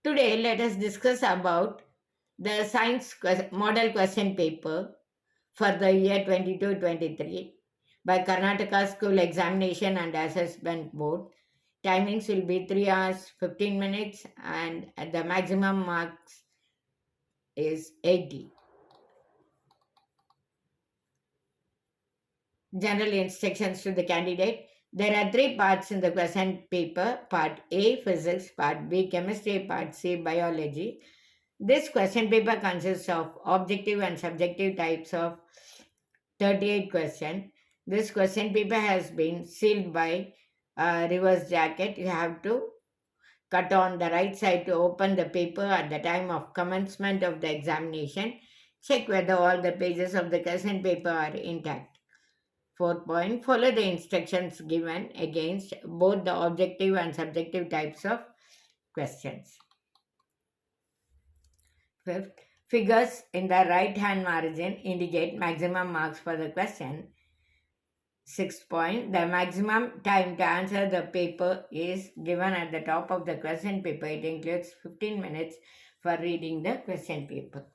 Today, let us discuss about the model question paper for the year 22-23 by Karnataka School Examination and Assessment Board. Timings will be 3 hours 15 minutes and the maximum marks is 80. General instructions to the candidate. There are three parts in the question paper: Part A, Physics; Part B, Chemistry; Part C, Biology. This question paper consists of objective and subjective types of 38 questions. This question paper has been sealed by a reverse jacket. You have to cut on the right side to open the paper at the time of commencement of the examination. Check whether all the pages of the question paper are intact. Fourth point, follow the instructions given against both the objective and subjective types of questions. Fifth, figures in the right hand margin indicate maximum marks for the question. Sixth point, the maximum time to answer the paper is given at the top of the question paper. It includes 15 minutes for reading the question paper.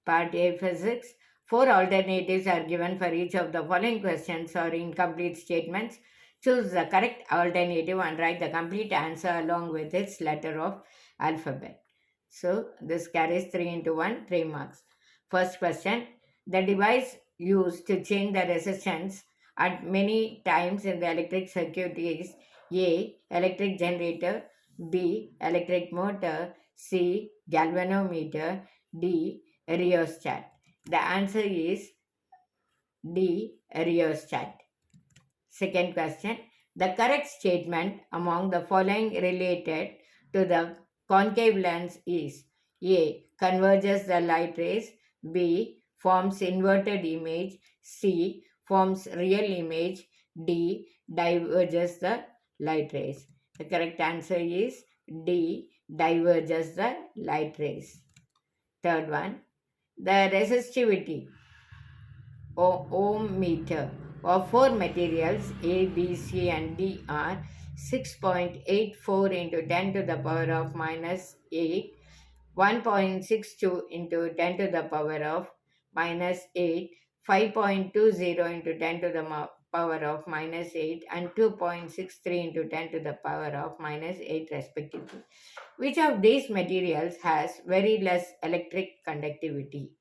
Part A, Physics. Four alternatives are given for each of the following questions or incomplete statements. Choose the correct alternative and write the complete answer along with its letter of alphabet. So this carries 3 into 1, 3 marks. First question, the device used to change the resistance at many times in the electric circuit is A, electric generator; B, electric motor; C, galvanometer; D, rheostat. The answer is D, rheostat. Second question, the correct statement among the following related to the concave lens is: A, converges the light rays; B, forms inverted image; C, forms real image; D, diverges the light rays. The correct answer is D, diverges the light rays. Third one, the resistivity ohm meter of four materials A, B, C, and D are 6.84 into 10 to the power of minus 8, 1.62 into 10 to the power of minus 8, 5.20 into 10 to the power of minus 8, and 2.63 into 10 to the power of minus 8 respectively. Which of these materials has very less electric conductivity?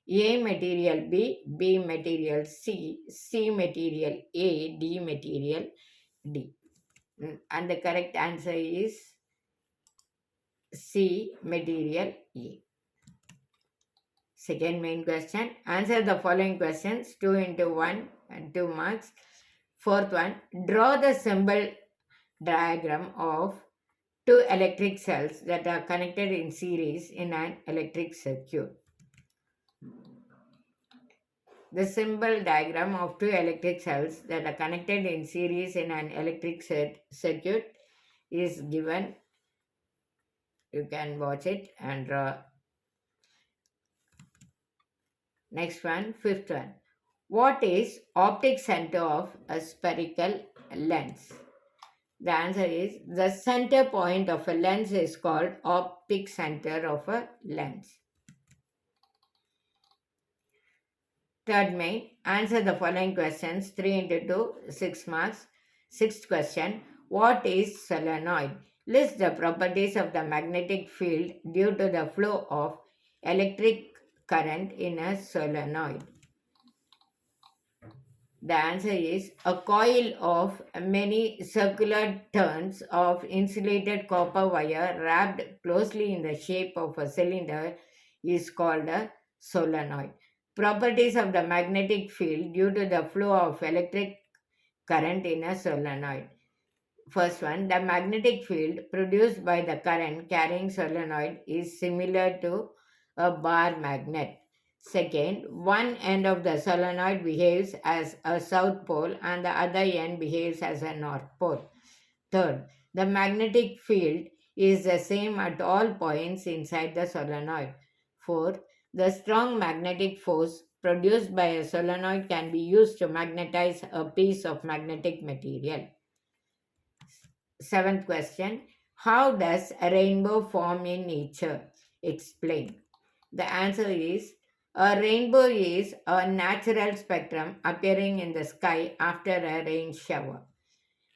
A material B, B material C, C material A, D material D. And the correct answer is C material A. Second main question. Answer the following questions, 2 into 1 and 2 marks. Fourth one, draw the symbol diagram of two electric cells that are connected in series in an electric circuit. The symbol diagram of two electric cells that are connected in series in an electric circuit is given. You can watch it and draw. Next one, fifth one. What is optic center of a spherical lens? The answer is the center point of a lens is called optic center of a lens. Third main, answer the following questions, 3 into 2, 6 marks. Sixth question, what is solenoid? List the properties of the magnetic field due to the flow of electric current in a solenoid. The answer is a coil of many circular turns of insulated copper wire wrapped closely in the shape of a cylinder is called a solenoid. Properties of the magnetic field due to the flow of electric current in a solenoid. First one, the magnetic field produced by the current carrying solenoid is similar to a bar magnet. Second, one end of the solenoid behaves as a south pole and the other end behaves as a north pole. Third, the magnetic field is the same at all points inside the solenoid. Fourth, the strong magnetic force produced by a solenoid can be used to magnetize a piece of magnetic material. Seventh question, How does a rainbow form in nature? Explain. The answer is a rainbow is a natural spectrum appearing in the sky after a rain shower.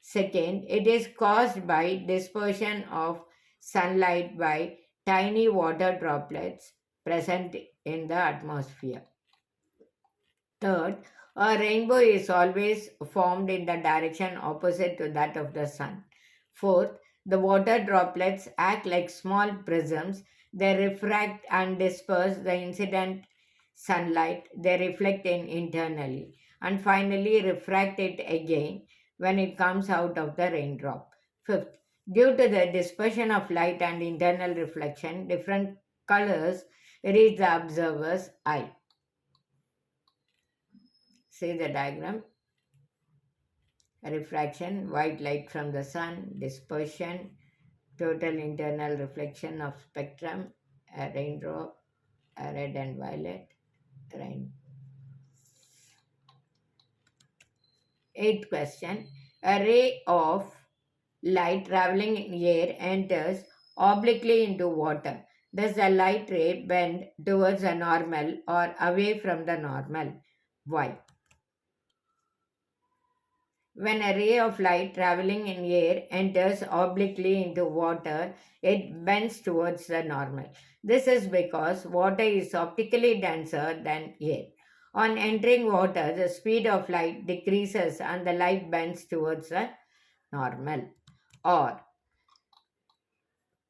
Second, it is caused by dispersion of sunlight by tiny water droplets present in the atmosphere. Third, a rainbow is always formed in the direction opposite to that of the sun. Fourth, the water droplets act like small prisms. They refract and disperse the incident sunlight they reflect in internally, and finally refract it again when it comes out of the raindrop. Fifth, due to the dispersion of light and internal reflection, different colors reach the observer's eye. See the diagram. Refraction, white light from the sun; dispersion, total internal reflection of spectrum, a raindrop, a red and violet, rain. Eighth question. A ray of light traveling in air enters obliquely into water. Does the light ray bend towards the normal or away from the normal? Why? When a ray of light traveling in air enters obliquely into water, it bends towards the normal. This is because water is optically denser than air. On entering water, the speed of light decreases and the light bends towards the normal. Or,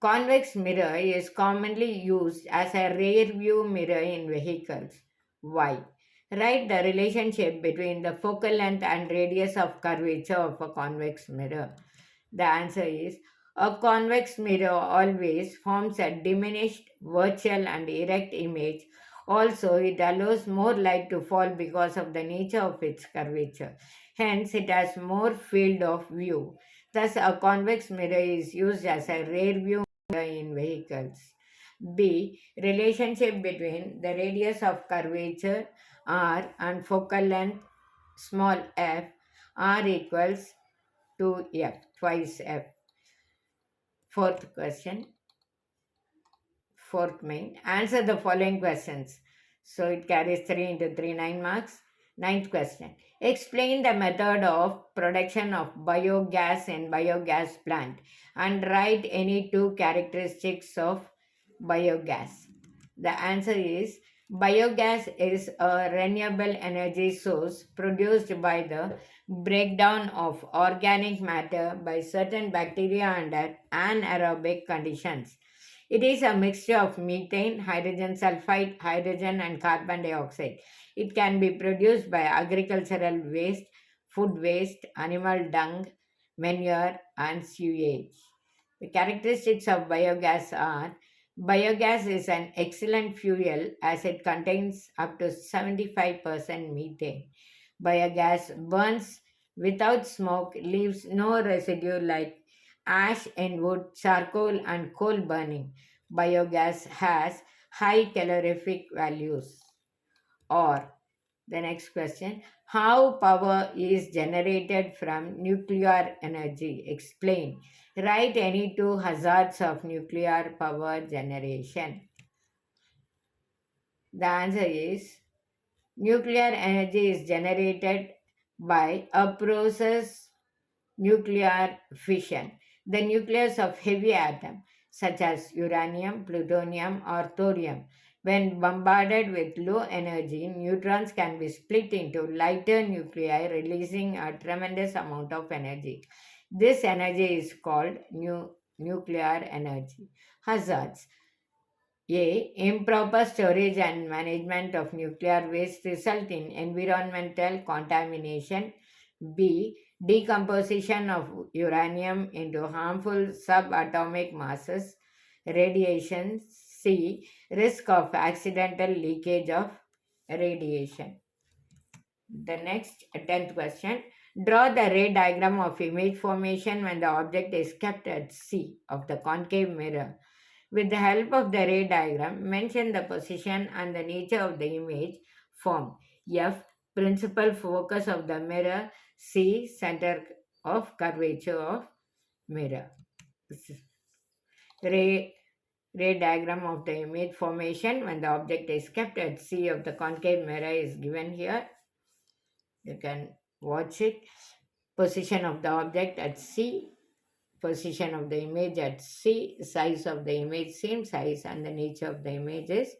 convex mirror is commonly used as a rear view mirror in vehicles. Why? Write the relationship between the focal length and radius of curvature of a convex mirror. The answer is a convex mirror always forms a diminished, virtual, and erect image. Also, it allows more light to fall because of the nature of its curvature. Hence, it has more field of view. Thus, a convex mirror is used as a rear view in vehicles. B. Relationship between the radius of curvature r and focal length small f r equals to f, twice f. Fourth question, fourth main. Answer the following questions. So it carries 3 into 3, 9 marks. Ninth question. Explain the method of production of biogas in biogas plant and write any two characteristics of biogas. The answer is biogas is a renewable energy source produced by the breakdown of organic matter by certain bacteria under anaerobic conditions. It is a mixture of methane, hydrogen sulfide, hydrogen, and carbon dioxide. It can be produced by agricultural waste, food waste, animal dung, manure, and sewage. The characteristics of biogas are: biogas is an excellent fuel as it contains up to 75% methane. Biogas burns without smoke, leaves no residue like ash in wood, charcoal, and coal burning. Biogas has high calorific values. Or, the next question, how power is generated from nuclear energy? Explain. Write any two hazards of nuclear power generation. The answer is nuclear energy is generated by a process nuclear fission. The nucleus of heavy atom, such as uranium, plutonium, or thorium, when bombarded with low energy, neutrons can be split into lighter nuclei, releasing a tremendous amount of energy. This energy is called nuclear energy. Hazards. A. Improper storage and management of nuclear waste result in environmental contamination. B. Decomposition of uranium into harmful subatomic masses. Radiation. C. Risk of accidental leakage of radiation. The next 10th question. Draw the ray diagram of image formation when the object is kept at C of the concave mirror. With the help of the ray diagram, mention the position and the nature of the image formed. F. Principal focus of the mirror. C. Center of curvature of mirror. Ray, ray diagram of the image formation when the object is kept at C of the concave mirror is given here. You can watch it. Position of the object at C, position of the image at C, size of the image same size, and the nature of the image is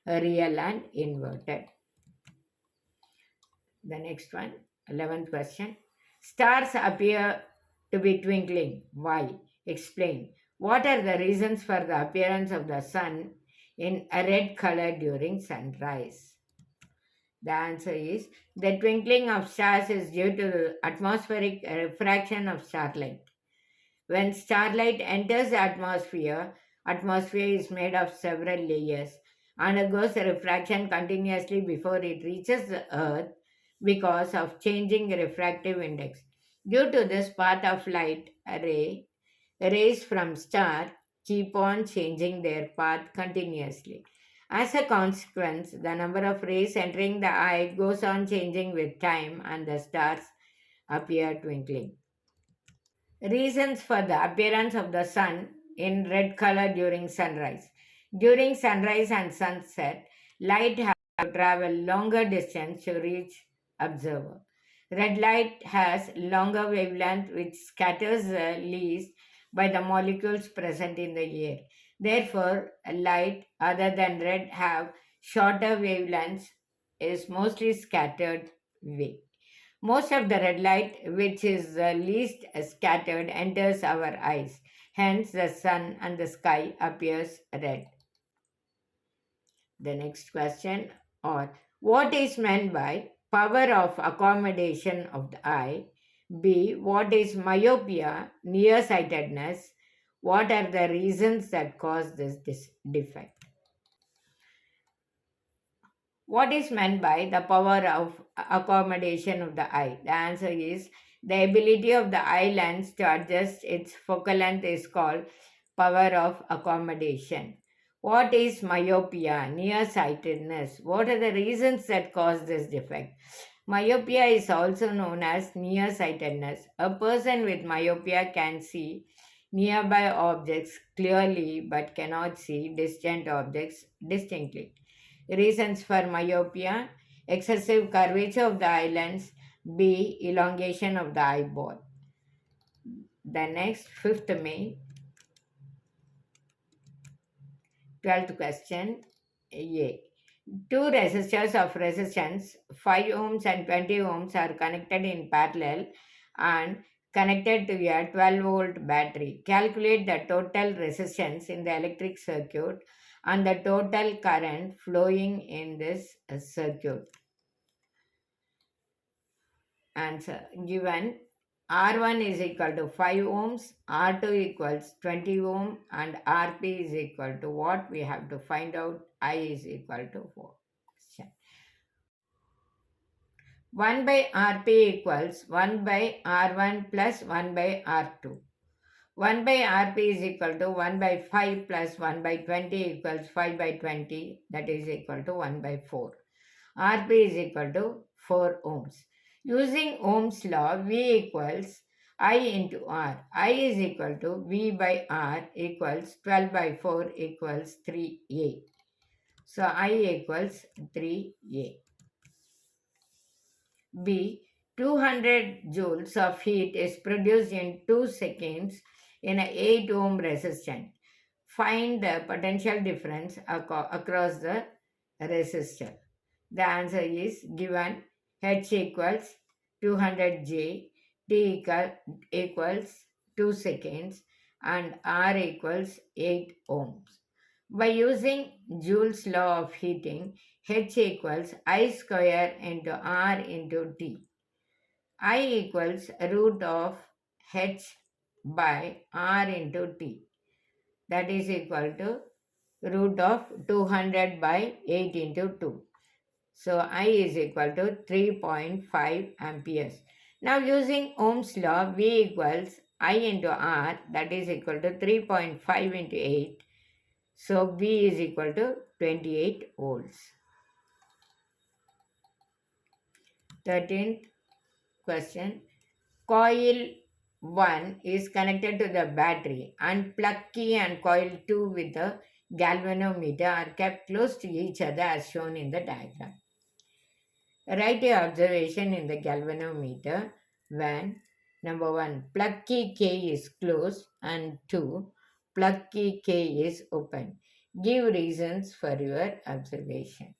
real and inverted. The next one, 11th question. Stars appear to be twinkling. Why? Explain. What are the reasons for the appearance of the sun in a red color during sunrise? The answer is the twinkling of stars is due to the atmospheric refraction of starlight. When starlight enters the atmosphere is made of several layers, undergoes refraction continuously before it reaches the earth because of changing refractive index. Due to this path of light rays from star keep on changing their path continuously. As a consequence, the number of rays entering the eye goes on changing with time and the stars appear twinkling. Reasons for the appearance of the sun in red color during sunrise. During sunrise and sunset, light has to travel longer distance to reach observer. Red light has longer wavelength which scatters least by the molecules present in the air. Therefore, light other than red have shorter wavelengths is mostly scattered way. Most of the red light, which is the least scattered, enters our eyes. Hence, the sun and the sky appears red. The next question, or what is meant by power of accommodation of the eye? B. What is myopia, nearsightedness? What are the reasons that cause this defect? What is meant by the power of accommodation of the eye? The answer is the ability of the eye lens to adjust its focal length is called power of accommodation. What is myopia, nearsightedness? What are the reasons that cause this defect? Myopia is also known as nearsightedness. A person with myopia can see nearby objects clearly but cannot see distant objects distinctly. Reasons for myopia: excessive curvature of the eye lens, B. elongation of the eyeball. The next, 5th May, 12th question, A. Two resistors of resistance 5 ohms and 20 ohms are connected in parallel and connected to a 12-volt battery. Calculate the total resistance in the electric circuit and the total current flowing in this circuit. Answer given: R1 is equal to 5 ohms, R2 equals 20 ohm, and RP is equal to what? We have to find out. I is equal to 4. 1 by Rp equals 1 by R1 plus 1 by R2. 1 by Rp is equal to 1 by 5 plus 1 by 20 equals 5 by 20, that is equal to 1 by 4. Rp is equal to 4 ohms. Using Ohm's law, V equals I into R. I is equal to V by R equals 12 by 4 equals 3A. So I equals 3A. B. 200 joules of heat is produced in 2 seconds in a 8 ohm resistor. Find the potential difference across the resistor. The answer is given: H equals 200 J, T equals 2 seconds, and R equals 8 ohms. By using Joule's law of heating, H equals I square into R into T. I equals root of H by R into T. That is equal to root of 200 by 8 into 2. So I is equal to 3.5 amperes. Now using Ohm's law, V equals I into R, that is equal to 3.5 into 8. So V is equal to 28 volts. 13th question. Coil 1 is connected to the battery, and plug key and coil 2 with the galvanometer are kept close to each other as shown in the diagram. Write your observation in the galvanometer when number 1 plug key K is closed and 2 plug key K is open. Give reasons for your observation.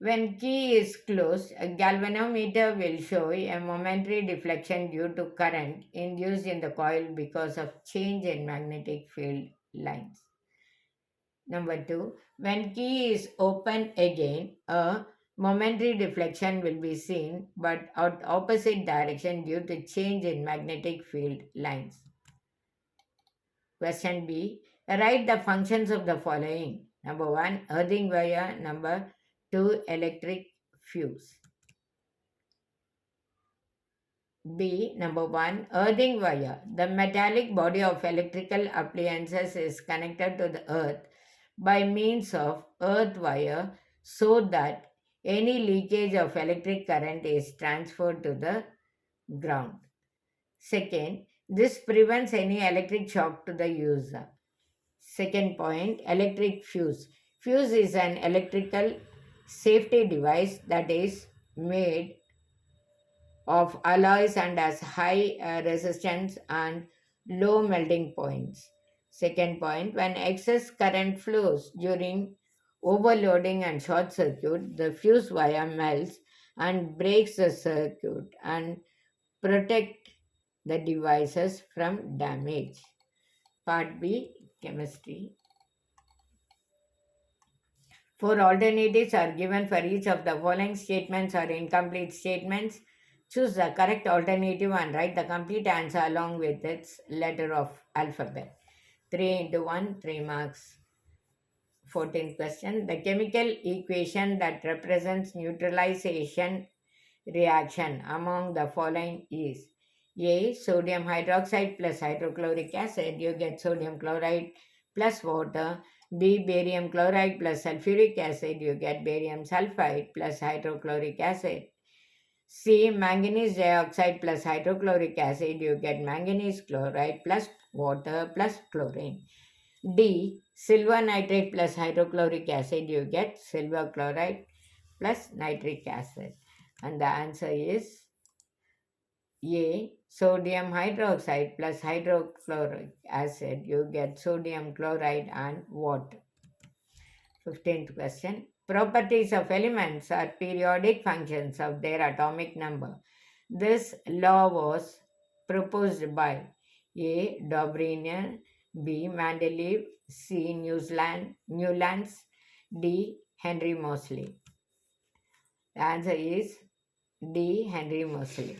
When key is closed, a galvanometer will show a momentary deflection due to current induced in the coil because of change in magnetic field lines. Number 2, when key is open again, a momentary deflection will be seen but out opposite direction due to change in magnetic field lines. Question B. Write the functions of the following. Number 1, earthing wire. Number 2, electric fuse. B. Number 1, earthing wire. The metallic body of electrical appliances is connected to the earth by means of earth wire so that any leakage of electric current is transferred to the ground. Second, this prevents any electric shock to the user. Second point, electric fuse. Fuse is an electrical safety device that is made of alloys and has high resistance and low melting points. Second point, when excess current flows during overloading and short circuit, the fuse wire melts and breaks the circuit and protect the devices from damage. Part B, chemistry. Four alternatives are given for each of the following statements or incomplete statements. Choose the correct alternative and write the complete answer along with its letter of alphabet. 3 into 1, 3 marks. 14th question. The chemical equation that represents neutralization reaction among the following is A. Sodium hydroxide plus hydrochloric acid, you get sodium chloride plus water. B. Barium chloride plus sulfuric acid, you get barium sulfide plus hydrochloric acid. C. Manganese dioxide plus hydrochloric acid, you get manganese chloride plus water plus chlorine. D. Silver nitrate plus hydrochloric acid, you get silver chloride plus nitric acid. And the answer is A. Sodium hydroxide plus hydrochloric acid, you get sodium chloride and water. 15th question. Properties of elements are periodic functions of their atomic number. This law was proposed by A. Dobriner, B. Mendeleev, C. Newlands, D. Henry Moseley. The answer is D. Henry Moseley.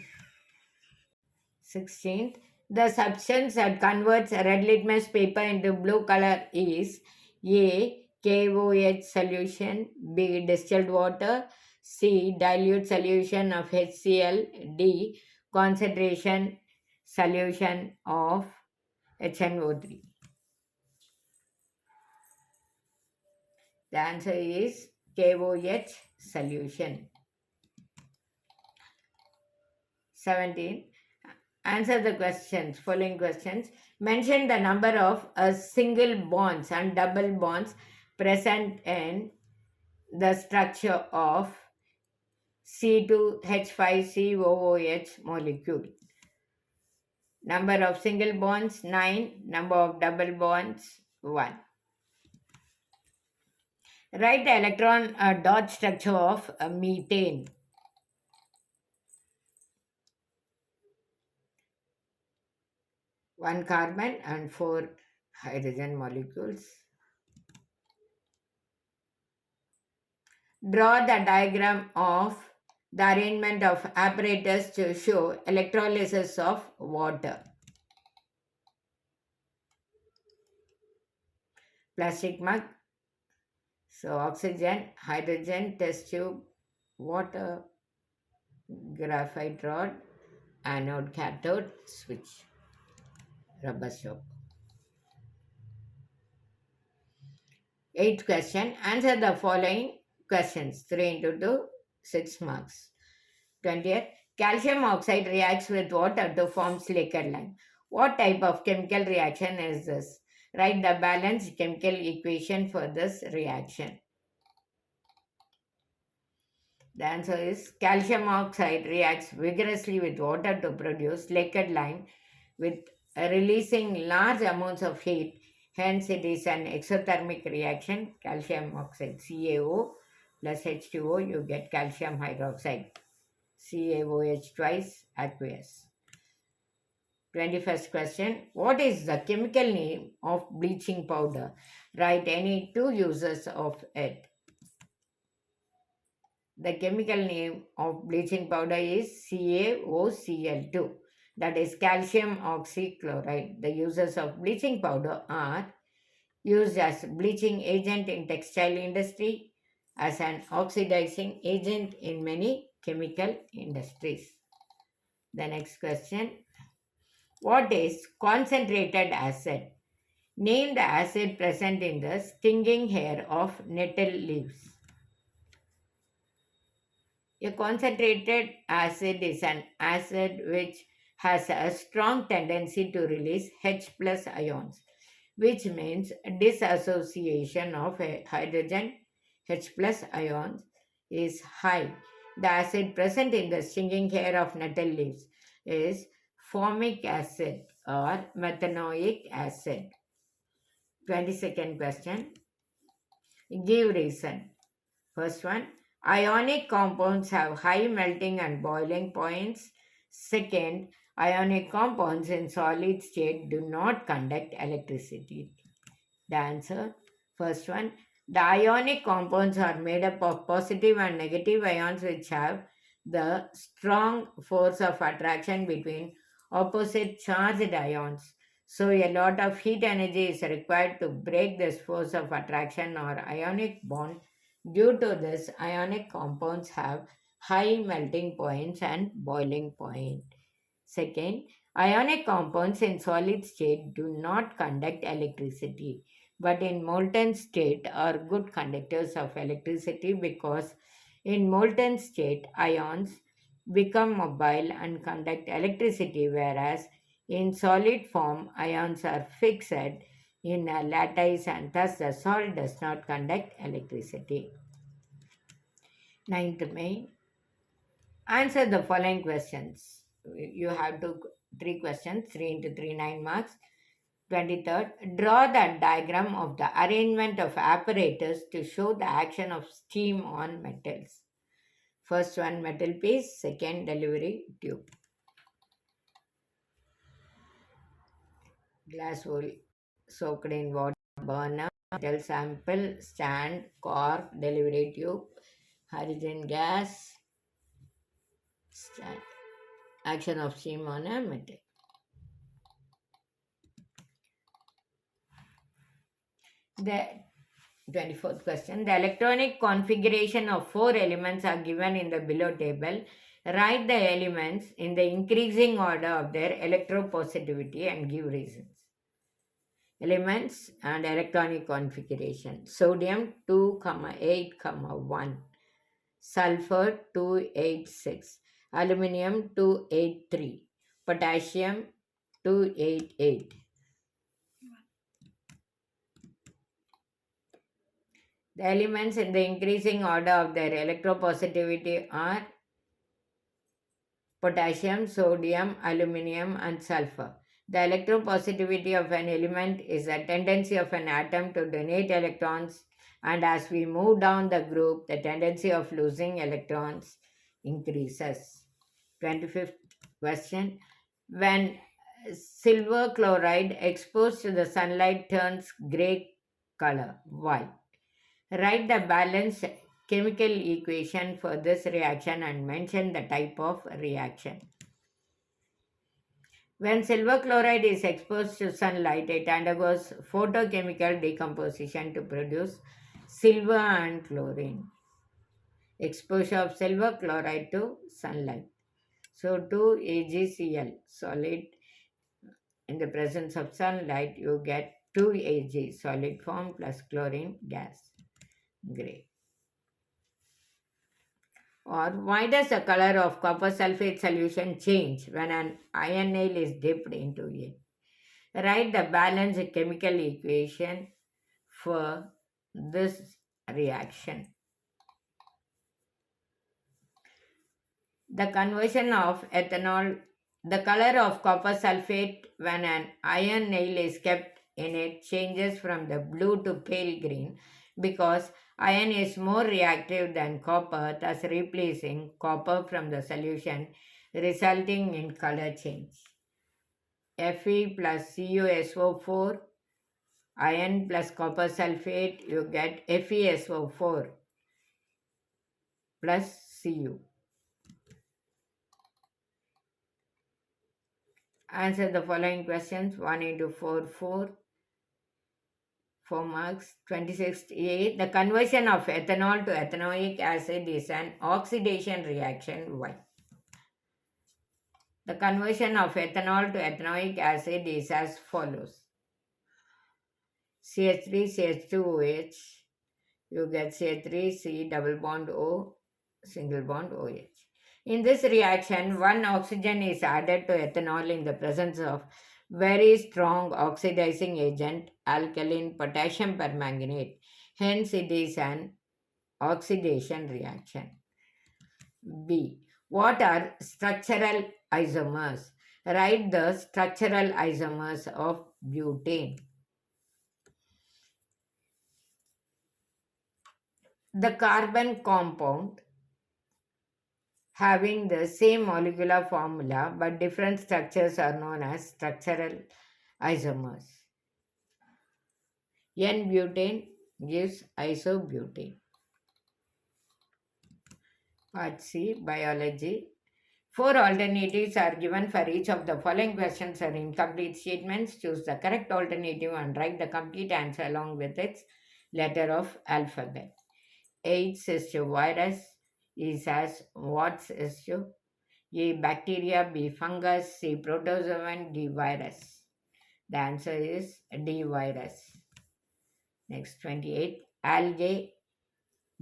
16th. The substance that converts red litmus paper into blue color is A. KOH solution, B. Distilled water, C. Dilute solution of HCl, D. Concentration solution of HNO3. The answer is KOH solution. 17. Answer the questions, following questions. Mention the number of single bonds and double bonds present in the structure of C2H5COOH molecule. Number of single bonds 9, number of double bonds 1. Write the electron dot structure of methane. 1 carbon and 4 hydrogen molecules. Draw the diagram of the arrangement of apparatus to show electrolysis of water. Plastic mug. So oxygen, hydrogen, test tube, water, graphite rod, anode, cathode, switch, rubber soap. 8th question. Answer the following questions. 3 into 2, 6 marks. 20th. Calcium oxide reacts with water to form silica lime. What type of chemical reaction is this? Write the balanced chemical equation for this reaction. The answer is calcium oxide reacts vigorously with water to produce lacquered lime with releasing large amounts of heat. Hence, it is an exothermic reaction. Calcium oxide CaO plus H2O, you get calcium hydroxide. CaOH twice, aqueous. 21st question. What is the chemical name of bleaching powder? Write any two uses of it. The chemical name of bleaching powder is CaOCl2, that is calcium oxychloride. The uses of bleaching powder are used as bleaching agent in textile industry, as an oxidizing agent in many chemical industries. The next question. What is concentrated acid? Name the acid present in the stinging hair of nettle leaves. A concentrated acid is an acid which has a strong tendency to release H plus ions, which means dissociation of a hydrogen H plus ions is high. The acid present in the stinging hair of nettle leaves is formic acid or methanoic acid. 22nd question. Give reason. First one, ionic compounds have high melting and boiling points. Second, ionic compounds in solid state do not conduct electricity. The answer, first one, the ionic compounds are made up of positive and negative ions which have the strong force of attraction between opposite charged ions. So, a lot of heat energy is required to break this force of attraction or ionic bond. Due to this, ionic compounds have high melting points and boiling point. Second, ionic compounds in solid state do not conduct electricity, but in molten state are good conductors of electricity because in molten state ions become mobile and conduct electricity, whereas in solid form ions are fixed in a lattice and thus the salt does not conduct electricity. 9th May. Answer the following questions. You have three questions, 3 into 3, 9 marks. 23rd, draw the diagram of the arrangement of apparatus to show the action of steam on metals. First one, metal piece. Second, delivery tube. Glass wool soaked in water, burner, metal sample, stand, cork, delivery tube, hydrogen gas, stand. Action of steam on a metal. The 24th question. The electronic configuration of four elements are given in the below table. Write the elements in the increasing order of their electropositivity and give reasons. Elements and electronic configuration. Sodium 2, 8, 1. Sulfur 286. Aluminium 283. Potassium 288. The elements in the increasing order of their electropositivity are potassium, sodium, aluminium, and sulfur. The electropositivity of an element is a tendency of an atom to donate electrons, and as we move down the group, the tendency of losing electrons increases. 25th question. When silver chloride exposed to the sunlight turns gray color, why? Write the balanced chemical equation for this reaction and mention the type of reaction. When silver chloride is exposed to sunlight, it undergoes photochemical decomposition to produce silver and chlorine. Exposure of silver chloride to sunlight. So 2AgCl, solid. In the presence of sunlight, you get 2Ag, solid form, plus chlorine gas. Gray. Or why does the color of copper sulfate solution change when an iron nail is dipped into it? Write the balanced chemical equation for this reaction. The conversion of ethanol, the color of copper sulfate when an iron nail is kept in it changes from the blue to pale green because iron is more reactive than copper, thus replacing copper from the solution, resulting in color change. Fe plus CuSO4, iron plus copper sulfate, you get FeSO4 plus Cu. Answer the following questions. 1 into 4, 4. 4 marks. 26A. The conversion of ethanol to ethanoic acid is an oxidation reaction. Why? The conversion of ethanol to ethanoic acid is as follows. CH3, CH2OH. You get CH3, C double bond O, single bond OH. In this reaction, one oxygen is added to ethanol in the presence of very strong oxidizing agent, alkaline potassium permanganate. Hence, it is an oxidation reaction. B. What are structural isomers? Write the structural isomers of butane. The carbon compound having the same molecular formula but different structures are known as structural isomers. N-butane gives isobutane. Part C, Biology. Four alternatives are given for each of the following questions or incomplete statements. Choose the correct alternative and write the complete answer along with its letter of alphabet. AIDS is to virus, is as Watts is to A. Bacteria, B. Fungus, C. Protozoan, D. Virus. The answer is D. Virus. Next, 28. Algae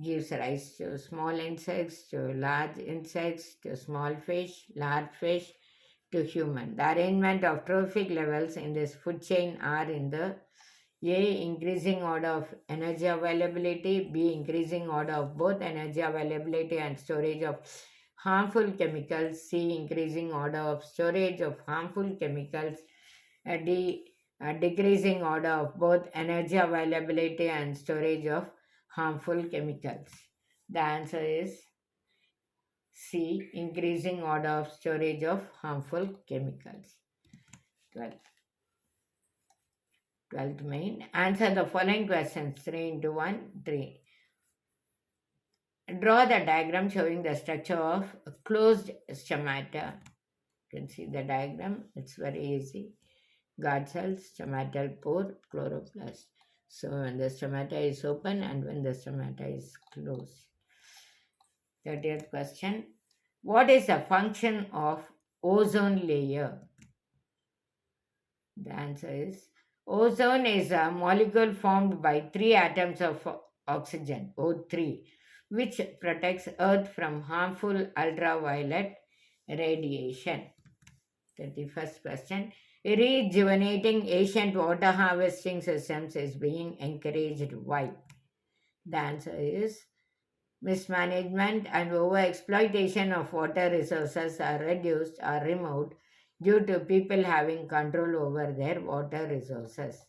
gives rise to small insects, to large insects, to small fish, large fish, to human. The arrangement of trophic levels in this food chain are in the A. Increasing order of energy availability, B. Increasing order of both energy availability and storage of harmful chemicals, C. Increasing order of storage of harmful chemicals, D. Decreasing order of both energy availability and storage of harmful chemicals. The answer is C. Increasing order of storage of harmful chemicals. 12th. 12th main. Answer the following questions. 3 into 1, 3. Draw the diagram showing the structure of a closed stomata. You can see the diagram. It's very easy. Guard cells, stomatal pore, chloroplast. So when the stomata is open and when the stomata is closed. 30th question. What is the function of ozone layer? The answer is ozone is a molecule formed by three atoms of oxygen, O3, which protects Earth from harmful ultraviolet radiation. 31st question. Rejuvenating ancient water harvesting systems is being encouraged. Why? The answer is mismanagement and overexploitation of water resources are reduced or removed due to people having control over their water resources.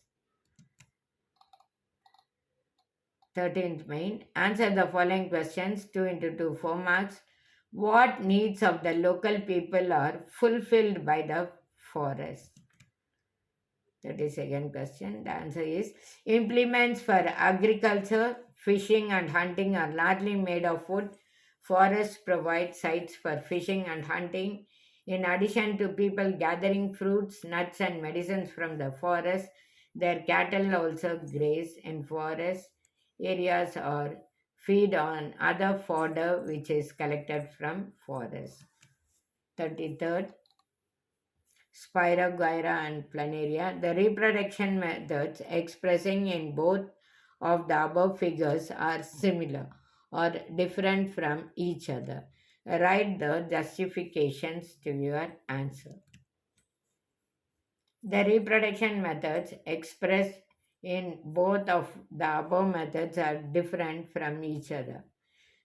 13th main. Answer the following questions. 2 into 2, 4 marks. What needs of the local people are fulfilled by the forest? 32nd question. The answer is implements for agriculture, fishing and hunting are largely made of wood. Forests provide sites for fishing and hunting. In addition to people gathering fruits, nuts and medicines from the forest, their cattle also graze in forest areas or feed on other fodder which is collected from forests. 33rd. Spirogyra and planaria. The reproduction methods expressing in both of the above figures are similar. or different from each other. Write the justifications to your answer. The reproduction methods expressed in both of the above methods are different from each other.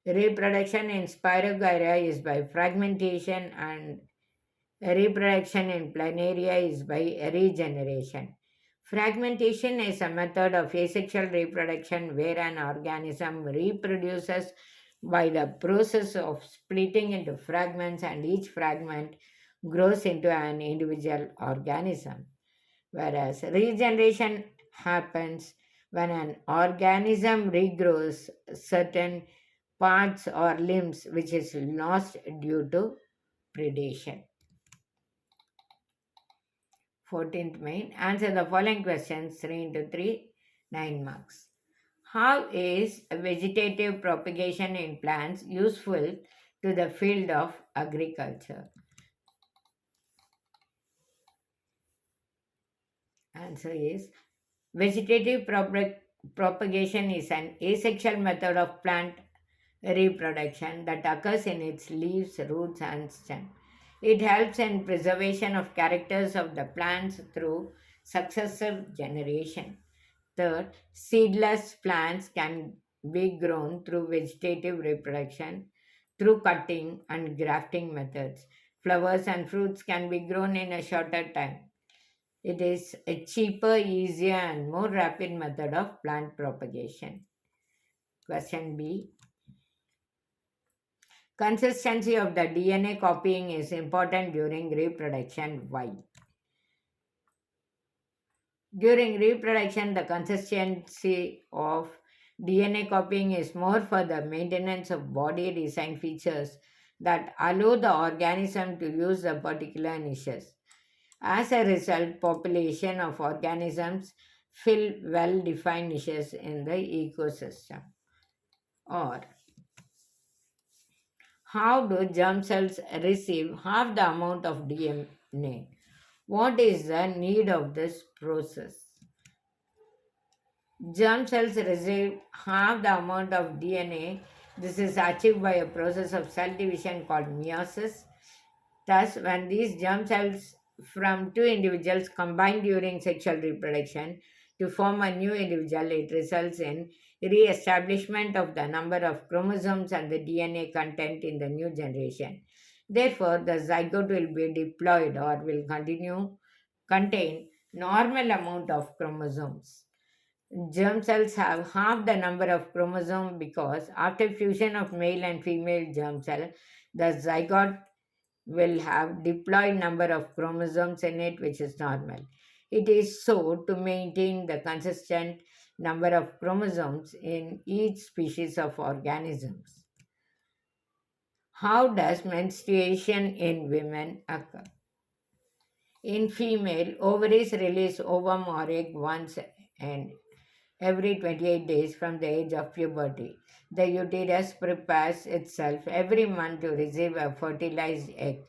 Reproduction in Spirogyra is by fragmentation, and reproduction in planaria is by regeneration. Fragmentation is a method of asexual reproduction where an organism reproduces by the process of splitting into fragments, and each fragment grows into an individual organism. Whereas regeneration happens when an organism regrows certain parts or limbs which is lost due to predation. 14th main. Answer the following questions 3 into 3, 9 marks. How is vegetative propagation in plants useful to the field of agriculture? Answer is propagation is an asexual method of plant reproduction that occurs in its leaves, roots, and stem. It helps in preservation of characters of the plants through successive generation. Third, seedless plants can be grown through vegetative reproduction through cutting and grafting methods. Flowers and fruits can be grown in a shorter time. It is a cheaper, easier, and more rapid method of plant propagation. Question B. Consistency of the DNA copying is important during reproduction. Why? During reproduction, the consistency of DNA copying is more for the maintenance of body design features that allow the organism to use the particular niches. As a result, population of organisms fill well-defined niches in the ecosystem. Or, how do germ cells receive half the amount of DNA? What is the need of this process? Germ cells receive half the amount of DNA. This is achieved by a process of cell division called meiosis. Thus, when these germ cells from two individuals combine during sexual reproduction to form a new individual, it results in re-establishment of the number of chromosomes and the DNA content in the new generation. Therefore, the zygote will be diploid or will continue contain normal amount of chromosomes. Germ cells have half the number of chromosomes because after fusion of male and female germ cell, the zygote will have diploid number of chromosomes in it, which is normal. It is so to maintain the consistent number of chromosomes in each species of organisms. How does menstruation in women occur? In female, ovaries release ovum or egg once and every 28 days from the age of puberty. The uterus prepares itself every month to receive a fertilized egg.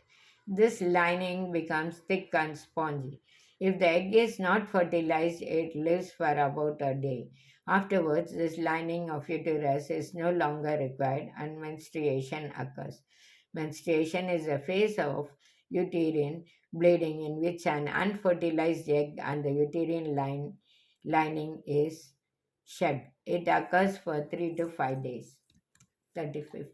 This lining becomes thick and spongy. If the egg is not fertilized, it lives for about a day. Afterwards, this lining of uterus is no longer required and menstruation occurs. Menstruation is a phase of uterine bleeding in which an unfertilized egg and the lining is shed. It occurs for 3 to 5 days. 35th.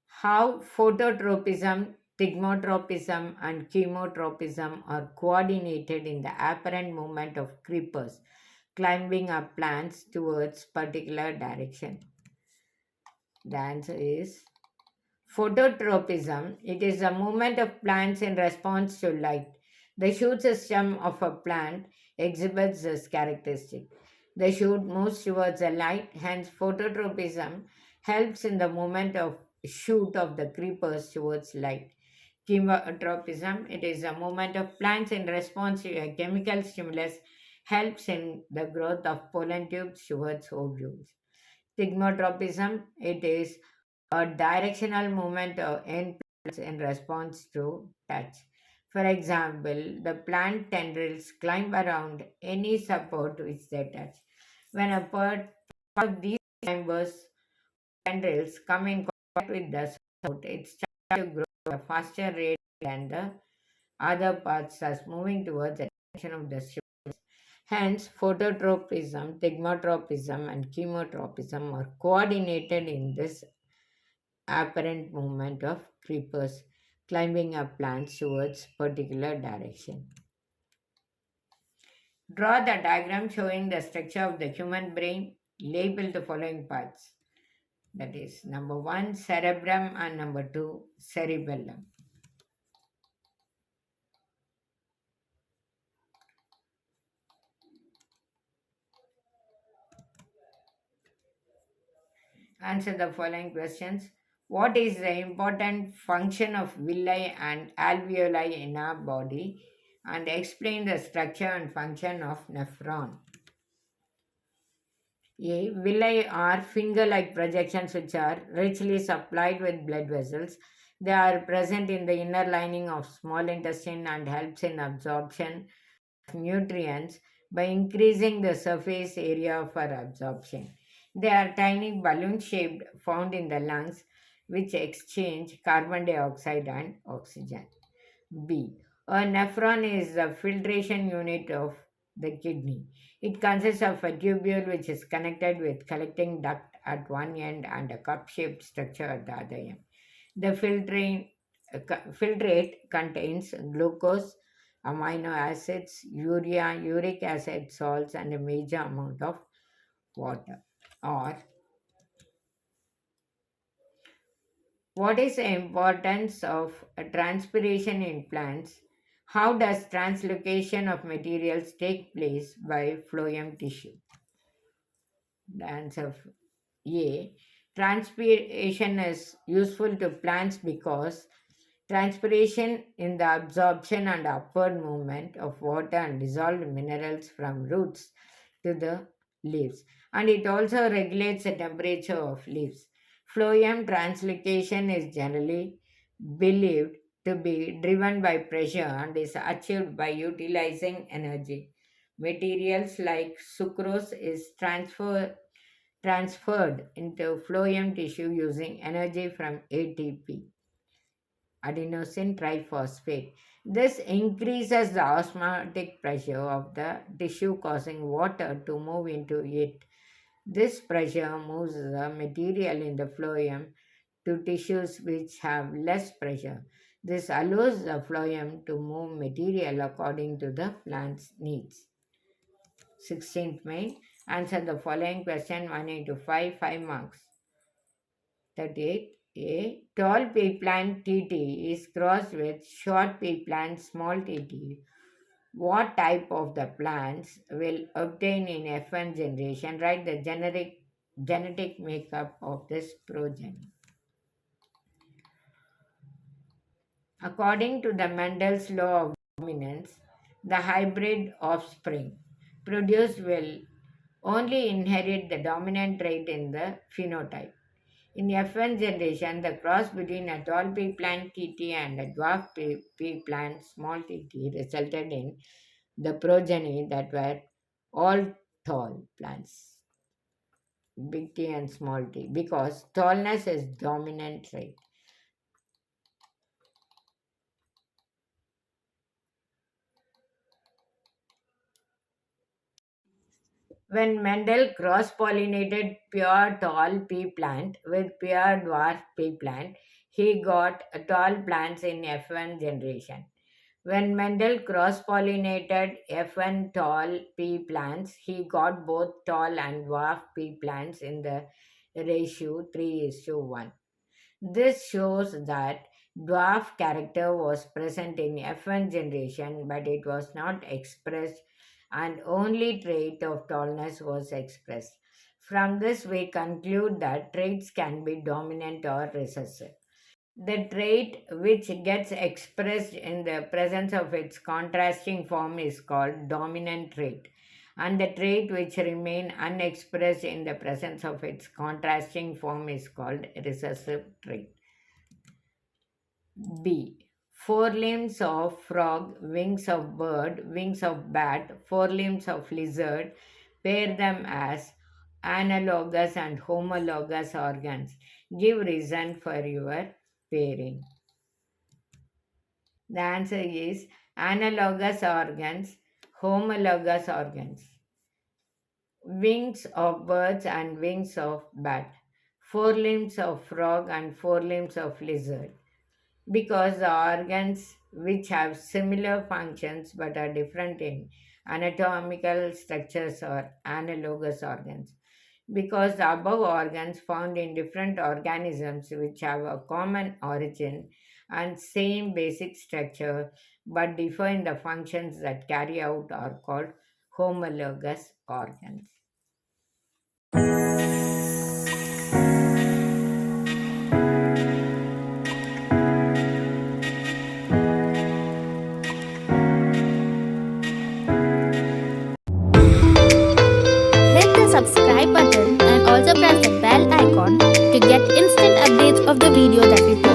How phototropism, thigmotropism, and chemotropism are coordinated in the apparent movement of creepers climbing up plants towards particular direction. The answer is phototropism. It is a movement of plants in response to light. The shoot system of a plant exhibits this characteristic. The shoot moves towards the light, hence phototropism helps in the movement of shoot of the creepers towards light. Chemotropism, it is a movement of plants in response to a chemical stimulus, helps in the growth of pollen tubes towards ovules. Thigmotropism, it is a directional movement in plants in response to touch. For example, the plant tendrils climb around any support which they touch. When a part of these climbers tendrils come in contact with the soil, it starts to grow at a faster rate than the other parts, thus moving towards the direction of the shoot. Hence, phototropism, thigmotropism, and chemotropism are coordinated in this apparent movement of creepers climbing up plants towards particular direction. Draw the diagram showing the structure of the human brain. Label the following parts. That is number 1 cerebrum and number 2 cerebellum. Answer the following questions. What is the important function of villi and alveoli in our body? And explain the structure and function of nephron. A. Villi are finger-like projections which are richly supplied with blood vessels. They are present in the inner lining of small intestine and helps in absorption of nutrients by increasing the surface area for absorption. They are tiny balloon shaped found in the lungs which exchange carbon dioxide and oxygen. B. A nephron is the filtration unit of the kidney. It consists of a tubule which is connected with collecting duct at one end and a cup-shaped structure at the other end. The filtrate contains glucose, amino acids, urea, uric acid, salts, and a major amount of water. Or, what is the importance of transpiration in plants? How does translocation of materials take place by phloem tissue? The answer A. Transpiration is useful to plants because transpiration in the absorption and upward movement of water and dissolved minerals from roots to the leaves, and it also regulates the temperature of leaves. Phloem translocation is generally believed to be driven by pressure and is achieved by utilizing energy. Materials like sucrose is transferred into phloem tissue using energy from ATP, adenosine triphosphate. This increases the osmotic pressure of the tissue, causing water to move into it. This pressure moves the material in the phloem to tissues which have less pressure. This allows the phloem to move material according to the plant's needs. 16th main. Answer the following question 1 into 5, 5 marks. 38. A tall pea plant TT is crossed with short pea plant small TT. What type of the plants will obtain in F1 generation? Write the genetic makeup of this progeny. According to the Mendel's law of dominance, the hybrid offspring produced will only inherit the dominant trait in the phenotype. In F1 generation, the cross between a tall pea plant TT and a dwarf pea plant small TT resulted in the progeny that were all tall plants, big T and small t, because tallness is dominant trait. When Mendel cross-pollinated pure tall pea plant with pure dwarf pea plant, he got tall plants in F1 generation. When Mendel cross-pollinated F1 tall pea plants, he got both tall and dwarf pea plants in the ratio 3:1. This shows that dwarf character was present in F1 generation, but it was not expressed, and only trait of tallness was expressed. From this, we conclude that traits can be dominant or recessive. The trait which gets expressed in the presence of its contrasting form is called dominant trait, and the trait which remain unexpressed in the presence of its contrasting form is called recessive trait. B. Forelimbs of frog, wings of bird, wings of bat, forelimbs of lizard. Pair them as analogous and homologous organs. Give reason for your pairing. The answer is analogous organs, homologous organs. Wings of birds and wings of bat. Forelimbs of frog and forelimbs of lizard. Because the organs which have similar functions but are different in anatomical structures are analogous organs. Because the above organs found in different organisms which have a common origin and same basic structure but differ in the functions that carry out are called homologous organs. Hit the subscribe button and also press the bell icon to get instant updates of the video that we